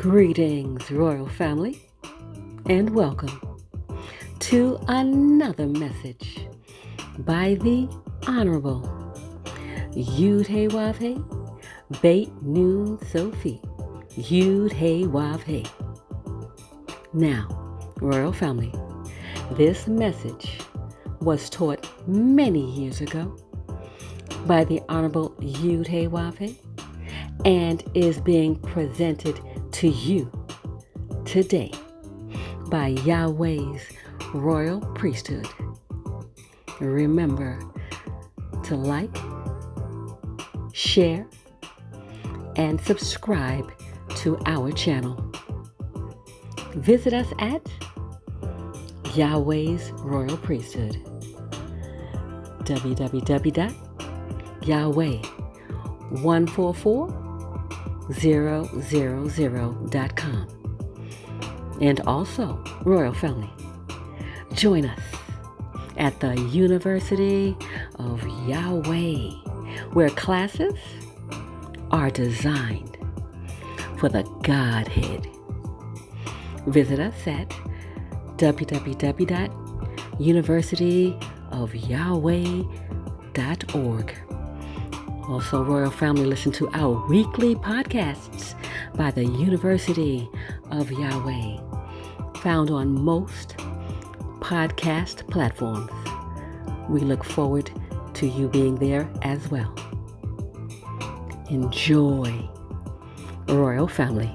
Greetings, royal family, and welcome to another message by the Honorable Yud-Hey-Wav-Hey, Beit Nun Sophie, Yud-Hey-Wav-Hey. Now, royal family, this message was taught many years ago by the Honorable Yud-Hey-Wav-Hey and is being presented to you today by Yahweh's royal priesthood. Remember to like, share, and subscribe to our channel. Visit us at Yahweh's royal priesthood, www.yahweh144000.com. And also, royal family, join us at the University of Yahweh, where classes are designed for the Godhead. Visit us at www.universityofyahweh.org. Also, royal family, listen to our weekly podcasts by the University of Yahweh, found on most podcast platforms. We look forward to you being there as well. Enjoy, royal family.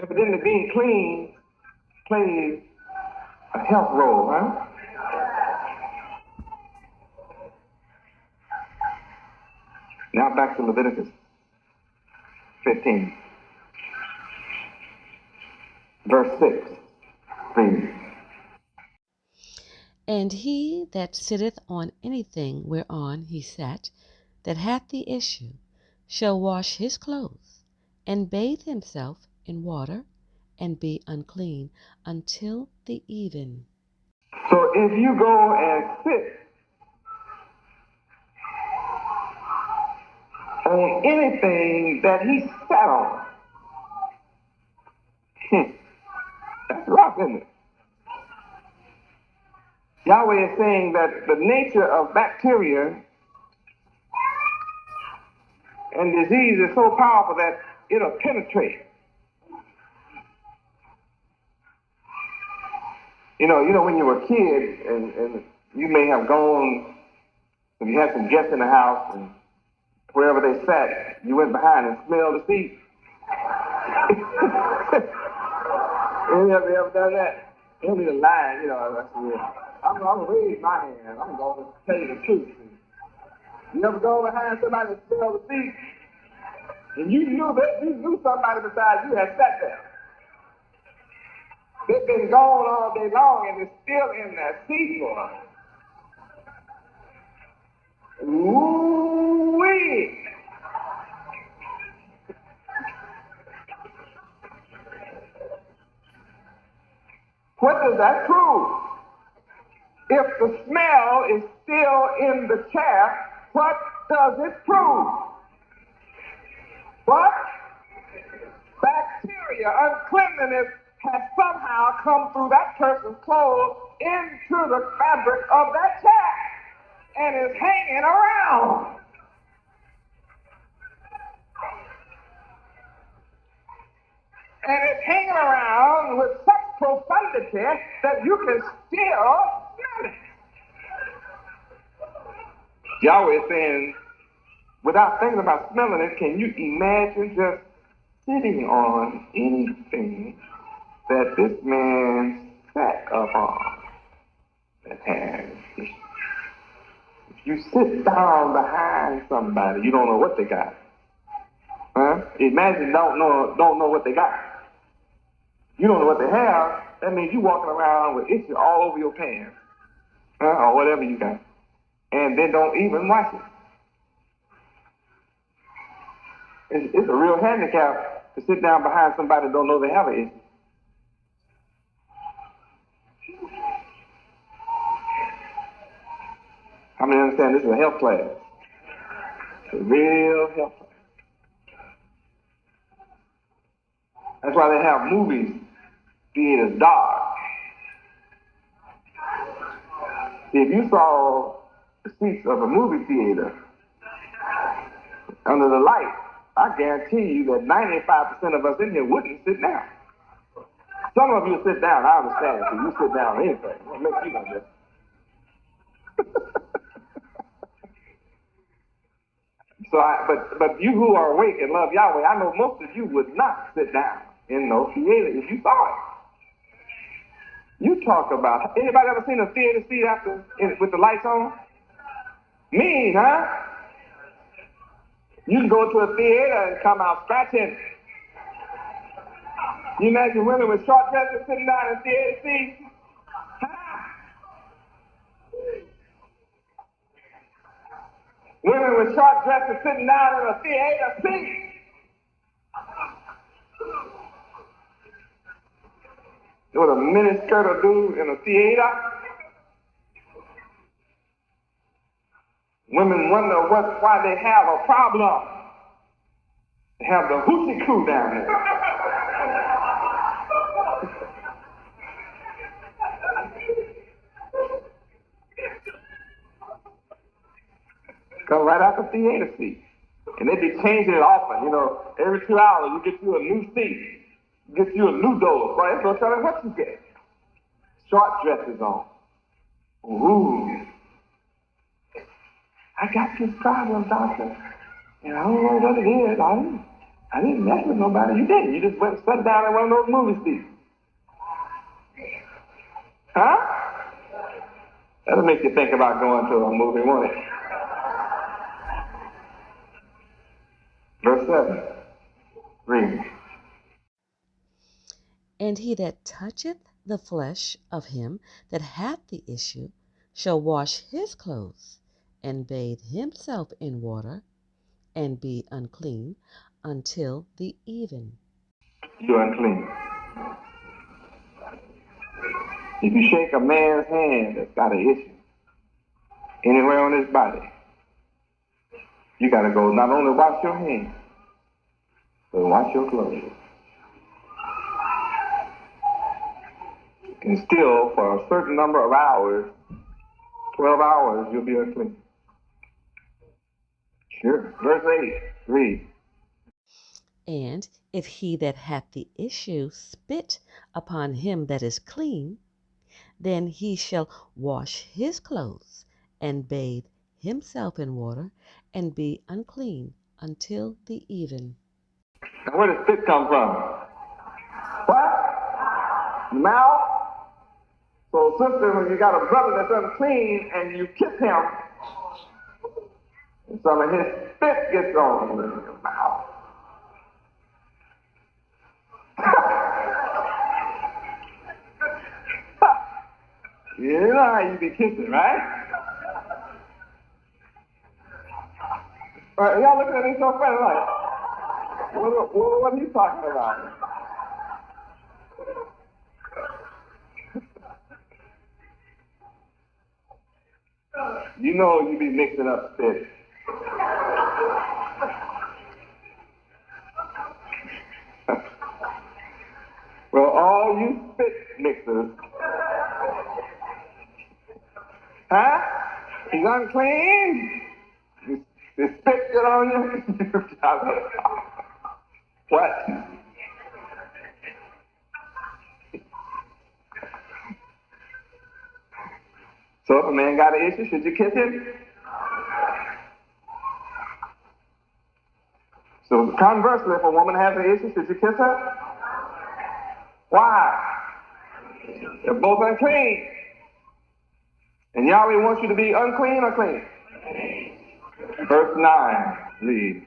Evidently, being clean plays a health role, huh? Now back to Leviticus 15, verse 6, please. And he that sitteth on anything whereon he sat, that hath the issue, shall wash his clothes, and bathe himself in water, and be unclean until the even. So if you go and sit on anything that he sat on, that's rough, isn't it? Yahweh is saying that the nature of bacteria and disease is so powerful that it'll penetrate. You know, when you were a kid and you may have gone, and you had some guests in the house, and wherever they sat, you went behind and smelled the seat. Any of you ever done that? You don't need a line, I'm going to raise my hand. I'm going to tell you the truth. You ever go behind somebody and smell the seat? And you knew somebody beside you had sat there. They've been gone all day long and they're still in that seat, boy. Ooh-wee. What does that prove? If the smell is still in the chair, what does it prove? What? Bacteria, uncleanliness has somehow come through that person's clothes into the fabric of that chair and is hanging around. And it's hanging around with such profundity that you can still smell it. Yahweh is saying, without thinking about smelling it, can you imagine just sitting on anything that this man sat upon? That has. If you sit down behind somebody, you don't know what they got. Huh? Imagine don't know what they got. You don't know what they have. That means you walking around with itches all over your pants, or whatever you got, and then don't even wash it. It's a real handicap to sit down behind somebody that don't know they have an issue. How many understand this is a health class? It's a real health class. That's why they have movies theaters dark. If you saw the seats of a movie theater under the light, I guarantee you that 95% of us in here wouldn't sit down. Some of you sit down, I understand. So you sit down anything. What makes you like that? But you who are awake and love Yahweh, I know most of you would not sit down in no theater if you saw it. You talk about, anybody ever seen a theater seat with the lights on? Mean, huh? You can go to a theater and come out scratching. You imagine women with short dresses sitting down in theater seats? Women with short dresses sitting down in a theater seat. What a miniskirt will do in a theater. Women wonder why they have a problem. They have the hoochie coo down there. Come right out the theater seat. And they be changing it often. You know, every 2 hours you get you a new seat. You get you a new dose. Right? So tell them what you get. Short dresses on. Ooh. I got this problem, doctor. And I don't know what it is. I didn't mess with nobody. You didn't. You just went and sat down in one of those movie seats. Huh? That'll make you think about going to a movie, won't it? Verse 7. Read. And he that toucheth the flesh of him that hath the issue shall wash his clothes, and bathe himself in water, and be unclean until the even. You're unclean. If you shake a man's hand that's got an issue anywhere on his body, you got to go not only wash your hands, but wash your clothes. And still, for a certain number of hours, 12 hours, you'll be unclean. Sure. Verse 8, read. And if he that hath the issue spit upon him that is clean, then he shall wash his clothes, and bathe himself in water, and be unclean until the even. Now, where does spit come from? What? Mouth? So, sister, when you got a brother that's unclean and you kiss him, and some of his spit gets on your mouth. You know how you be kissing, right? Y'all looking at me so funny, like, what are you talking about? You know you be mixing up spit. Well, all you spit mixers, huh? He's unclean. The spit get on you. What? So if a man got an issue, should you kiss him? So conversely, if a woman has an issue, should you kiss her? Why? They're both unclean. And Yahweh wants you to be unclean or clean? Verse 9, read.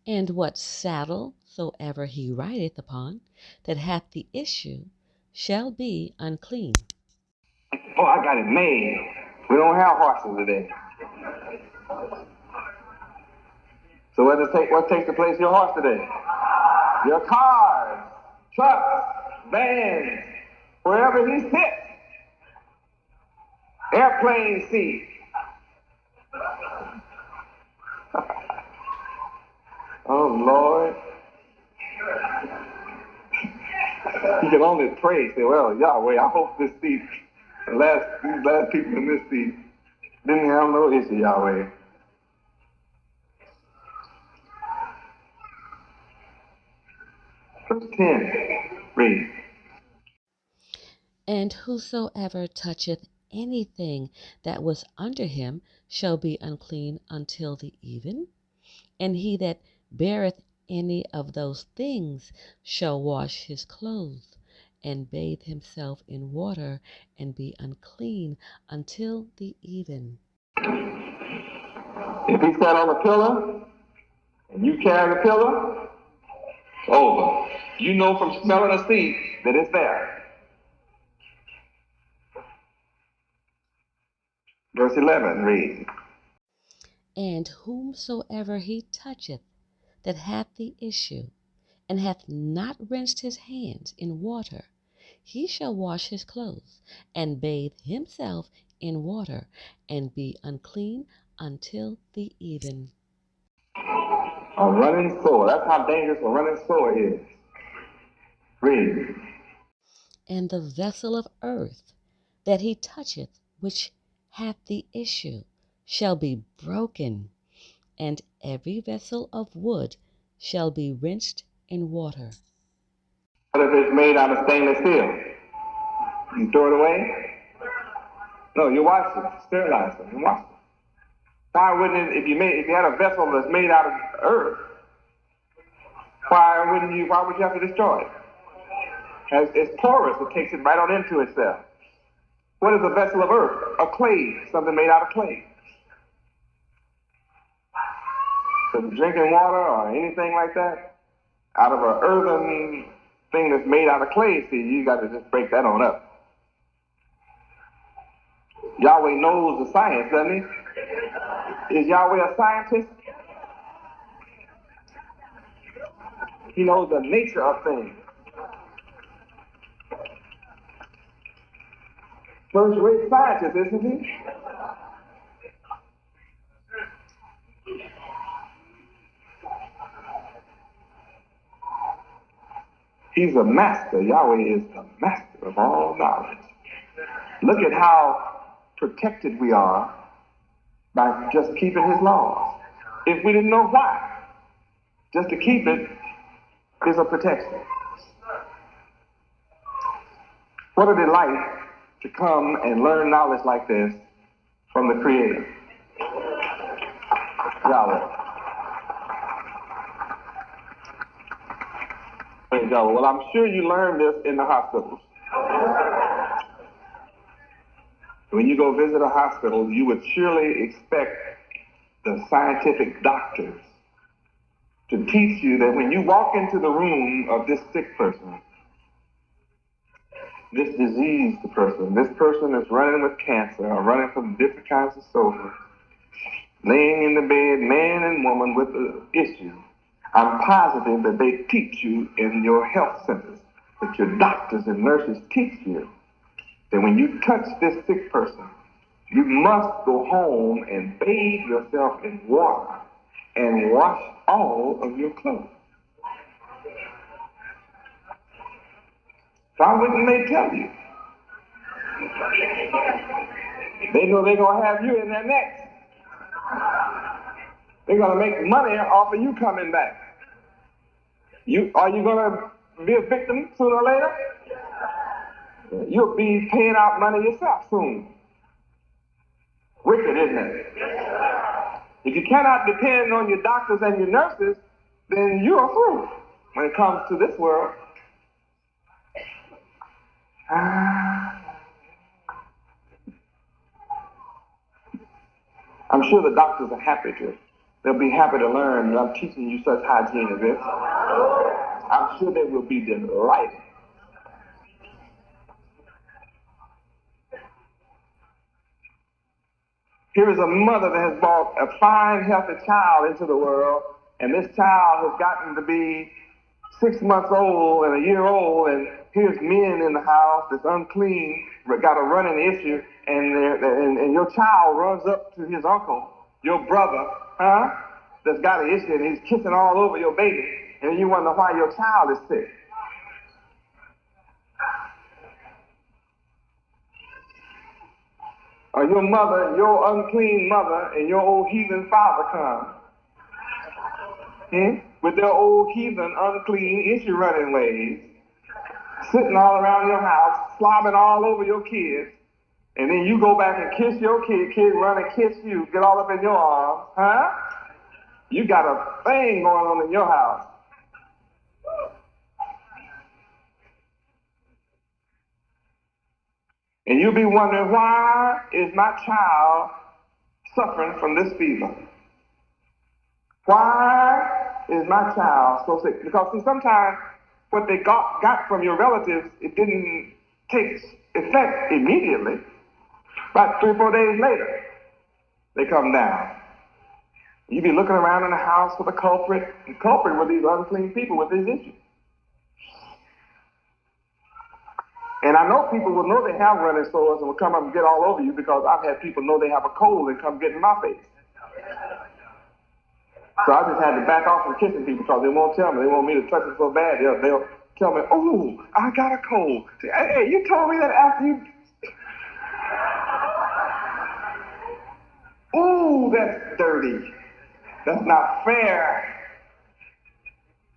And what saddle soever he rideth upon that hath the issue shall be unclean. Oh, I got it made. We don't have horses today. So what takes the place of your horse today? Your cars, trucks, vans, wherever he sits. airplane seat. Oh, Lord. You can only pray, say, well, Yahweh, I hope this seat, these last people in this seat didn't have no issue, Yahweh. Verse 10, read. And whosoever toucheth anything that was under him shall be unclean until the even. And he that beareth any of those things shall wash his clothes, and bathe himself in water, and be unclean until the even. If he sat on a pillar and you carry the pillar, it's over. You know from smelling a seat that it's there. Verse 11, read. And whomsoever he toucheth that hath the issue, and hath not rinsed his hands in water, he shall wash his clothes, and bathe himself in water, and be unclean until the even. A running sore. That's how dangerous a running sore is. Read. And the vessel of earth that he toucheth, which hath the issue, shall be broken, and every vessel of wood shall be rinsed in water. What if it's made out of stainless steel? You throw it away? No, you wash it, sterilize it, and wash it. Why wouldn't it, if you had a vessel that's made out of earth, why would you have to destroy it? It's porous, it takes it right on into itself. What is a vessel of earth? A clay, something made out of clay. So drinking water or anything like that, out of an earthen thing that's made out of clay, see, you got to just break that on up. Yahweh knows the science, doesn't he? Is Yahweh a scientist? He knows the nature of things. First-rate scientist, isn't he? He's a master. Yahweh is the master of all knowledge. Look at how protected we are by just keeping his laws. If we didn't know why, just to keep it is a protection. What a delight to come and learn knowledge like this from the Creator, Yahweh. Praise Yahweh. Well, I'm sure you learned this in the hospitals. When you go visit a hospital, you would surely expect the scientific doctors to teach you that when you walk into the room of this sick person, this diseased person, this person is running with cancer or running from different kinds of soldiers, laying in the bed, man and woman with an issue, I'm positive that they teach you in your health centers, that your doctors and nurses teach you that when you touch this sick person, you must go home and bathe yourself in water and wash all of your clothes. Why wouldn't they tell you? They know they're going to have you in their necks. They're going to make money off of you coming back. Are you going to be a victim sooner or later? You'll be paying out money yourself soon. Wicked, isn't it? If you cannot depend on your doctors and your nurses, then you're a fool when it comes to this world. I'm sure the doctors are happy to. They'll be happy to learn that I'm teaching you such hygiene as this. I'm sure they will be delighted. Here is a mother that has brought a fine, healthy child into the world, and this child has gotten to be 6 months old and a year old, and here's men in the house that's unclean, got a running issue, and your child runs up to his uncle, your brother, that's got an issue, and he's kissing all over your baby, and you wonder why your child is sick. Or your mother, your unclean mother, and your old heathen father come with their old heathen, unclean, issue running ways, sitting all around your house, slobbing all over your kids, and then you go back and kiss your kid run and kiss you, get all up in your arms, You got a thing going on in your house. And you'll be wondering, why is my child suffering from this fever? Why is my child so sick? Because see, sometimes what they got from your relatives, it didn't take effect immediately. About 3 or 4 days later, they come down. You be looking around in the house for the culprit. The culprit were these unclean people with these issues. And I know people will know they have running sores and will come up and get all over you, because I've had people know they have a cold and come get in my face. So I just had to back off from kissing people because they won't tell me. They want me to touch it so bad. They'll tell me, "Oh, I got a cold." Hey, you told me that after you. Ooh, that's dirty. That's not fair.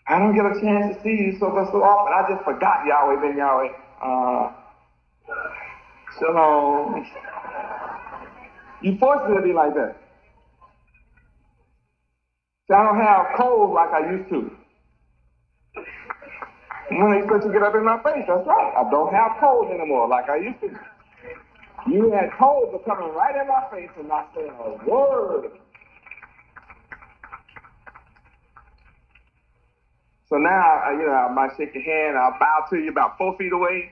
I don't get a chance to see you so often. I just forgot Yahweh ben Yahweh. Shalom. You forced me to be like that. See, I don't have colds like I used to. When they supposed to get up in my face, that's right. I don't have colds anymore like I used to. You had colds coming right in my face and not saying a word. So now, I might shake your hand, I'll bow to you about 4 feet away.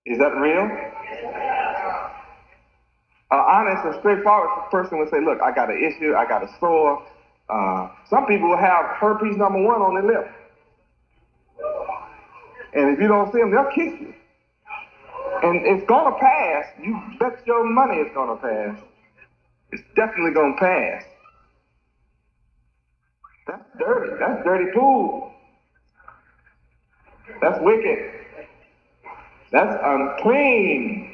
Is that real? Honest and straightforward person would say, look, I got an issue, I got a sore. Some people will have herpes #1 on their lip. And if you don't see them, they'll kiss you. And it's going to pass. You bet your money it's going to pass. It's definitely going to pass. That's dirty. That's dirty pool. That's wicked. That's unclean.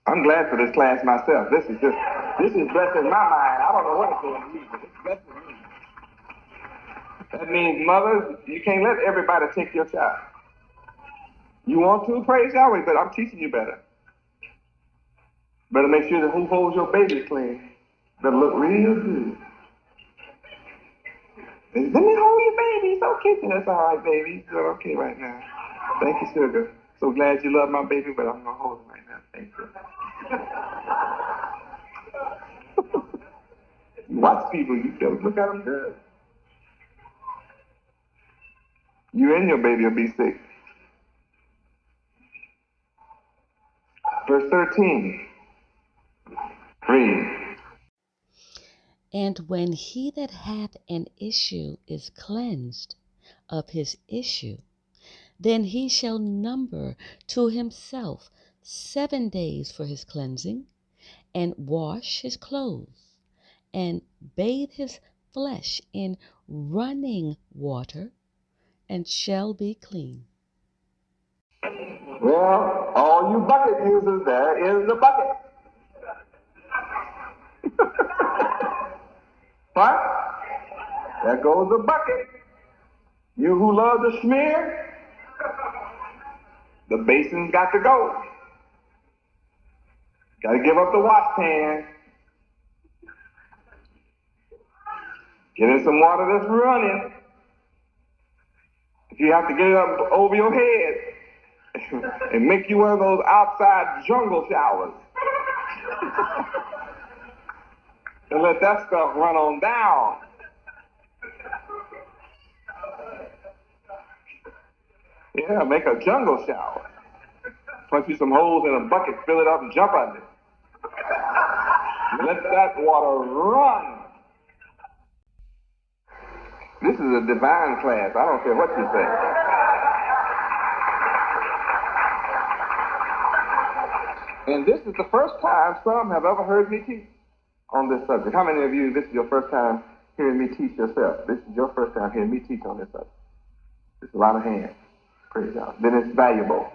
I'm glad for this class myself. This is blessing my mind. I don't know what it's doing to you, but it's blessing me. That means, mothers, you can't let everybody take your child. You want to, praise Yahweh, but I'm teaching you better. Better make sure that who holds your baby clean. Better look real good. Let me hold your baby. It's okay. That's all right, baby. You're okay right now. Thank you, sugar. So glad you love my baby, but I'm going to hold him right now. Thank you. Watch people. You don't look at them good. You and your baby will be sick. Verse 13. Read. And when he that hath an issue is cleansed of his issue, then he shall number to himself 7 days for his cleansing, and wash his clothes, and bathe his flesh in running water, and shall be clean. Well, all you bucket users, there is the bucket. What? There goes the bucket. You who love to smear, the basin's got to go. Got to give up the washpan. Get in some water that's running. If you have to get it up over your head and make you one of those outside jungle showers. And let that stuff run on down. Yeah, make a jungle shower. Punch you some holes in a bucket, fill it up, and jump under it. Let that water run. This is a divine class. I don't care what you say. And this is the first time some have ever heard me teach on this subject. How many of you, this is your first time hearing me teach yourself? This is your first time hearing me teach on this subject. It's a lot of hands. Praise God. Then it's valuable.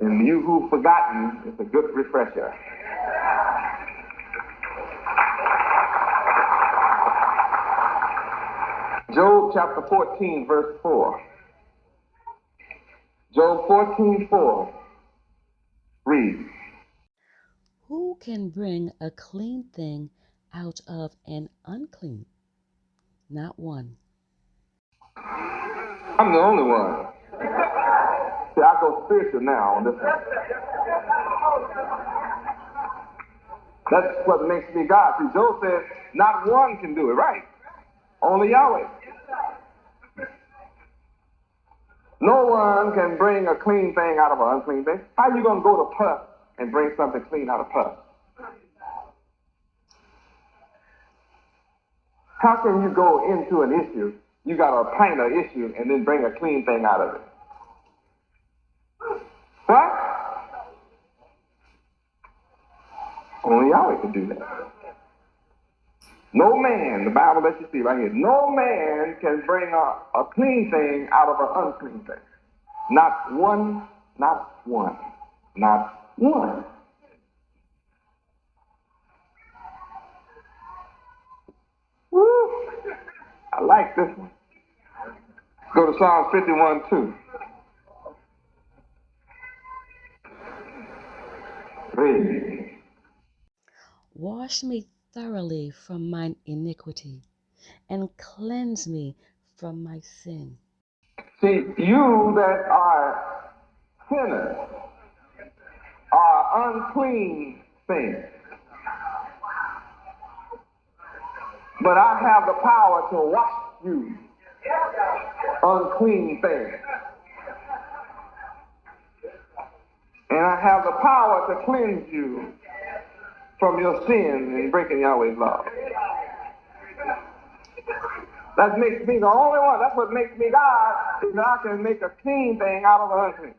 And you who've forgotten, it's a good refresher. Job chapter 14, verse 4. Job 14:4. Read. Who can bring a clean thing out of an unclean? Not one. I'm the only one. See, I go spiritual now on this one. That's what makes me God. See, Job said, not one can do it, right? Only Yahweh. No one can bring a clean thing out of an unclean thing. How are you going to go to pus and bring something clean out of pus? How can you go into an issue, you got a pint of issue, and then bring a clean thing out of it? What? Only Yahweh can do that. No man, the Bible lets you see right here, no man can bring a clean thing out of an unclean thing. Not one, not one, not one. Woo! I like this one. Go to Psalm 51:2. Read. Wash me thoroughly from mine iniquity, and cleanse me from my sin. See, you that are sinners are unclean things. But I have the power to wash you, unclean things. And I have the power to cleanse you from your sin and breaking Yahweh's law. That makes me the only one. That's what makes me God, is that I can make a clean thing out of an unclean.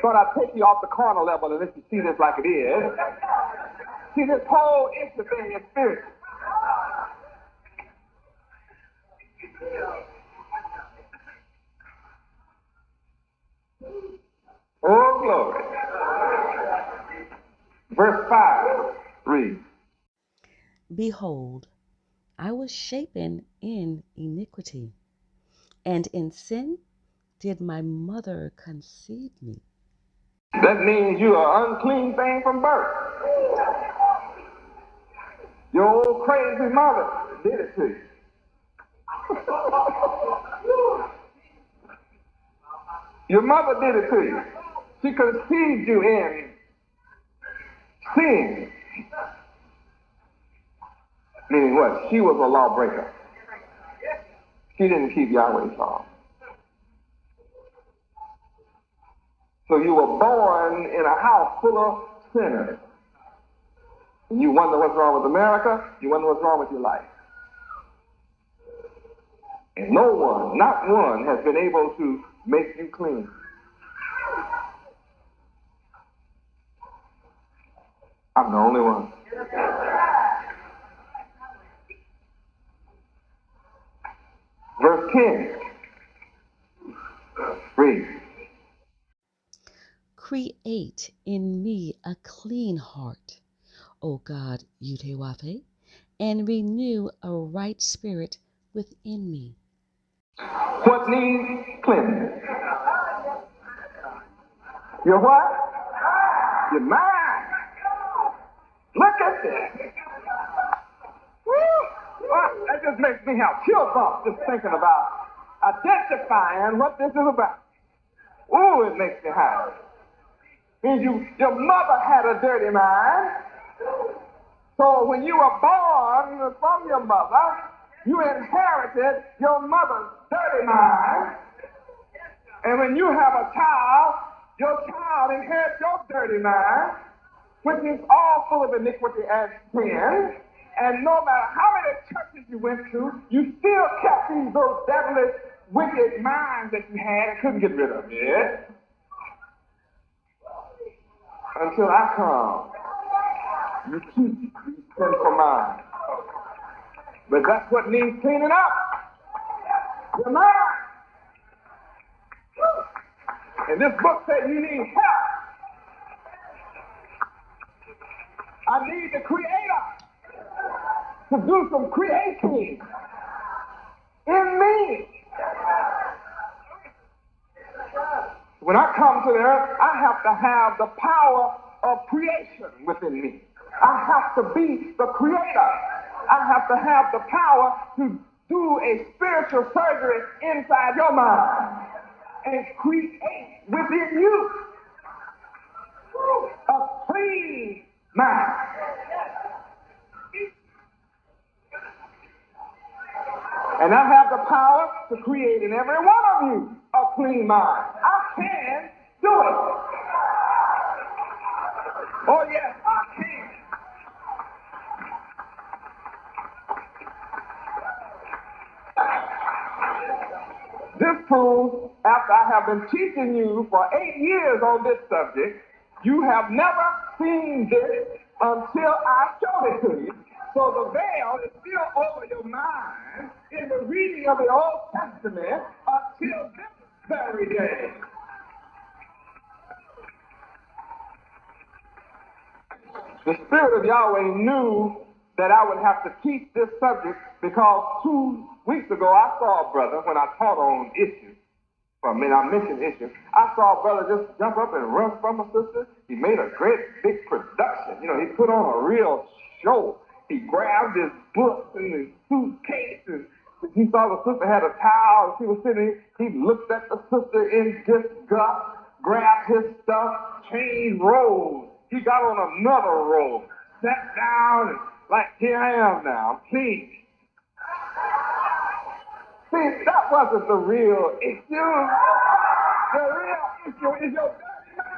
But I take you off the carnal level and let you see this like it is. See, this whole issue thing is spiritual. Oh, glory. Verse 5, read. Behold, I was shapen in iniquity, and in sin did my mother conceive me. That means you are an unclean thing from birth. Your old crazy mother did it to you. Your mother did it to you. She conceived you in sin. Meaning what? She was a lawbreaker. She didn't keep Yahweh's law. So you were born in a house full of sinners. And you wonder what's wrong with America. You wonder what's wrong with your life. And no one, not one, has been able to make you clean. I'm the only one. Verse 10. Read. Create in me a clean heart, O God, Yahweh, and renew a right spirit within me. What needs cleansing? Your what? Your mind. Look at this. Woo! Well, that just makes me have chill bumps just thinking about identifying what this is about. Ooh, it makes me happy. Means your mother had a dirty mind. So when you were born from your mother, You inherited your mother's dirty mind. And when you have a child, your child inherits your dirty mind, which is all full of iniquity and sin. And no matter how many churches you went to, you still kept those devilish, wicked minds that you had and couldn't get rid of it. Until I come, you keep these sinful minds. But that's what needs cleaning up. Your mind. And this book said you need help. I need the Creator to do some creating in me. When I come to the earth, I have to have the power of creation within me. I have to be the creator. I have to have the power to do a spiritual surgery inside your mind and create within you a clean mind. And I have the power to create in every one of you a clean mind. I can do it. Oh, yes, I can. This proves, after I have been teaching you for 8 years on this subject, you have never seen this until I showed it to you. So the veil is still over your mind in the reading of the Old Testament until this very day. The Spirit of Yahweh knew that I would have to teach this subject because 2 weeks ago I saw a brother when I taught on issues. I mentioned issues. I saw a brother just jump up and run from a sister. He made a great big production. He put on a real show. He grabbed his books and his suitcase, and he saw the sister had a towel, and she was sitting. He looked at the sister in disgust, grabbed his stuff, changed roles. He got on another robe, sat down, and like, here I am now, I'm clean. See, that wasn't the real issue. The real issue is your dirty mind.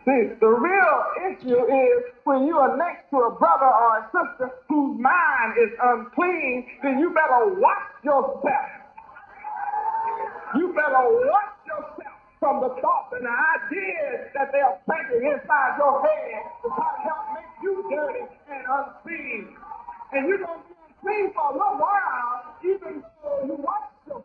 See, the real issue is when you are next to a brother or a sister whose mind is unclean, then you better watch yourself. You better watch yourself from the thoughts and the ideas that they are planting inside your head to try to help make you dirty and unclean. And you're going to be unclean for a little while, even though you watch yourself.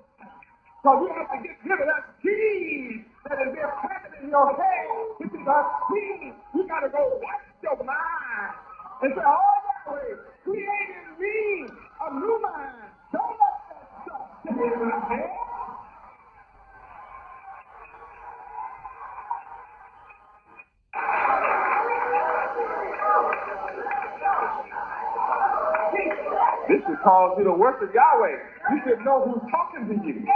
So you have to get rid of that seed that is being planted in your head, which is unclean. You got to go watch your mind and say, oh, Yahweh, create in me a new mind. Don't let that stuff sit in my head. This should cause you to worship Yahweh. You should know who's talking to you.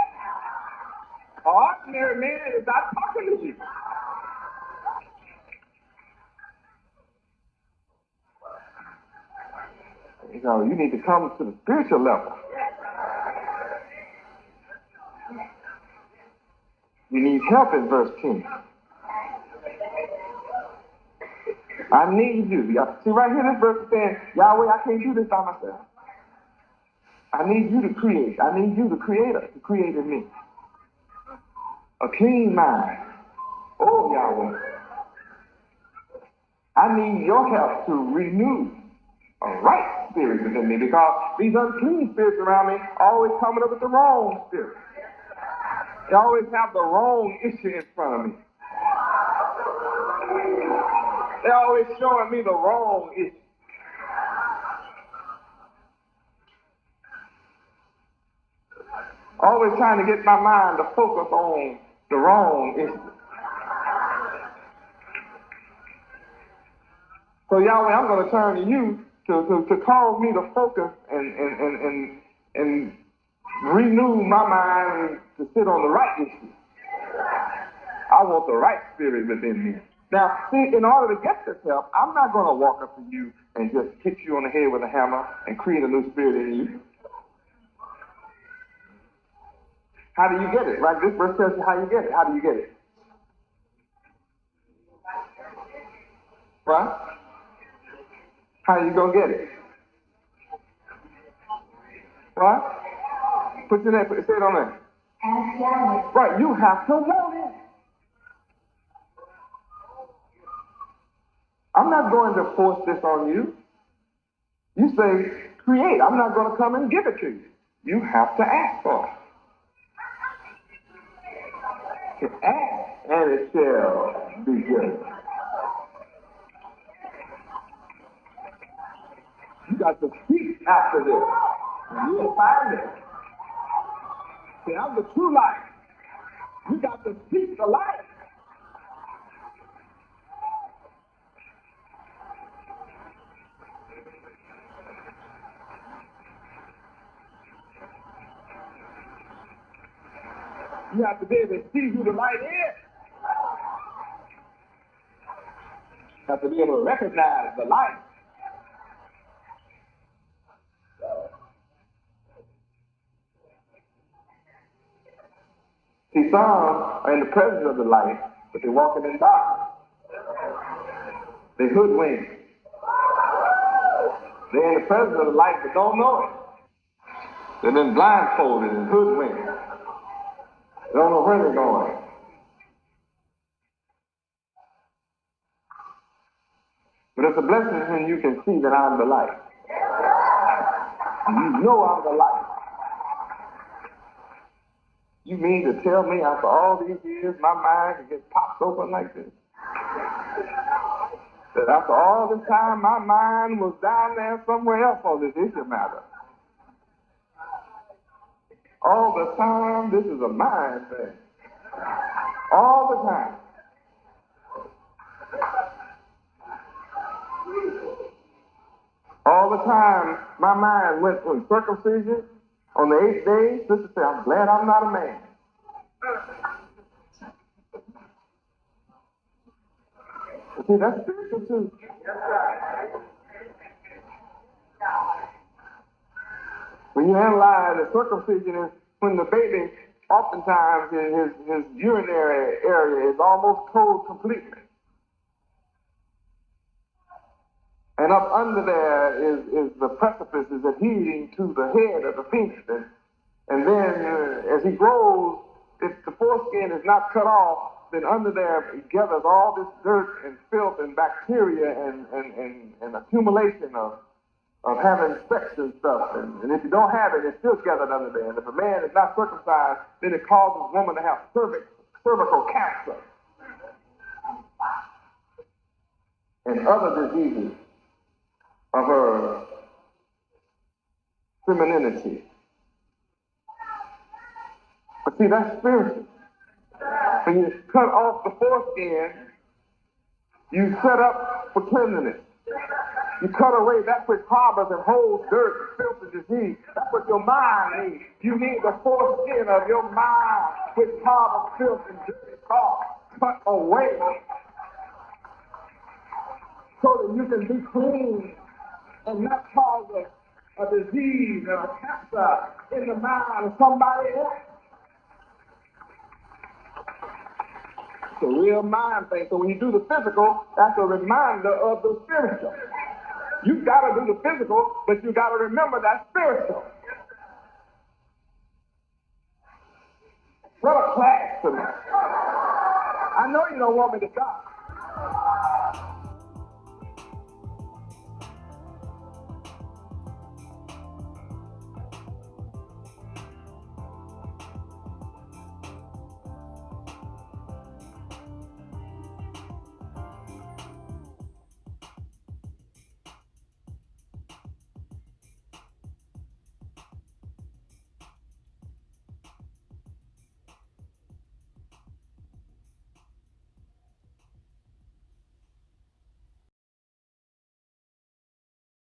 An ordinary man is not talking to you. You need to come to the spiritual level. You need help in verse 10. I need you. See right here, this verse is saying, Yahweh, I can't do this by myself. I need you to create. I need you, the creator, to create in me a clean mind. Oh, Yahweh. I need your help to renew a right spirit within me, because these unclean spirits around me are always coming up with the wrong spirit. They always have the wrong issue in front of me. They're always showing me the wrong issue. Always trying to get my mind to focus on the wrong issue. So Yahweh, I'm going to turn to you to cause me to focus and renew my mind to sit on the right issue. I want the right spirit within me. Now, see, in order to get this help, I'm not going to walk up to you and just hit you on the head with a hammer and create a new spirit in you. How do you get it? Right? This verse tells you how you get it. How do you get it? Right? How are you going to get it? Right? Put your name, say it on there. Right, you have to want it. I'm not going to force this on you. You say, create. I'm not going to come and give it to you. You have to ask for it. Ask, and it shall be given. You got to seek after this, and you'll find it. See, I'm the true light. You got to seek the light. You have to be able to see who the light is. You have to be able to recognize the light. See, some are in the presence of the light, but they're walking in darkness. They hoodwinked. They're in the presence of the light, but don't know it. They've been blindfolded and hoodwinked. They don't know where they're going. But it's a blessing when you can see that I'm the light. And you know I'm the light. You mean to tell me after all these years my mind can get popped open like this? That after all this time my mind was down there somewhere else on this issue matter. All the time, this is a mind thing. All the time. All the time, my mind went from circumcision on the 8th day. Sister said, I'm glad I'm not a man. But see, that's spiritual too. When you analyze the circumcision is when the baby, oftentimes his urinary area is almost closed completely. And up under there is the precipice is adhering to the head of the penis. And then as he grows, if the foreskin is not cut off, then under there it gathers all this dirt and filth and bacteria and accumulation of having sex and stuff. And if you don't have it, it's still gathered under there. And if a man is not circumcised, then it causes a woman to have cervical cancer and other diseases of her femininity. But see, that's spiritual. When you cut off the foreskin, you set up for cleanliness. You cut away that which harbors and holds dirt, filth, and disease. That's what your mind needs. You need the foreskin of your mind, which harbors filth and dirt, cut away, so that you can be clean and not cause a disease or a cancer in the mind of somebody else. It's a real mind thing. So when you do the physical, that's a reminder of the spiritual. You've got to do the physical, but you got to remember that spiritual. What a class tonight. I know you don't want me to stop.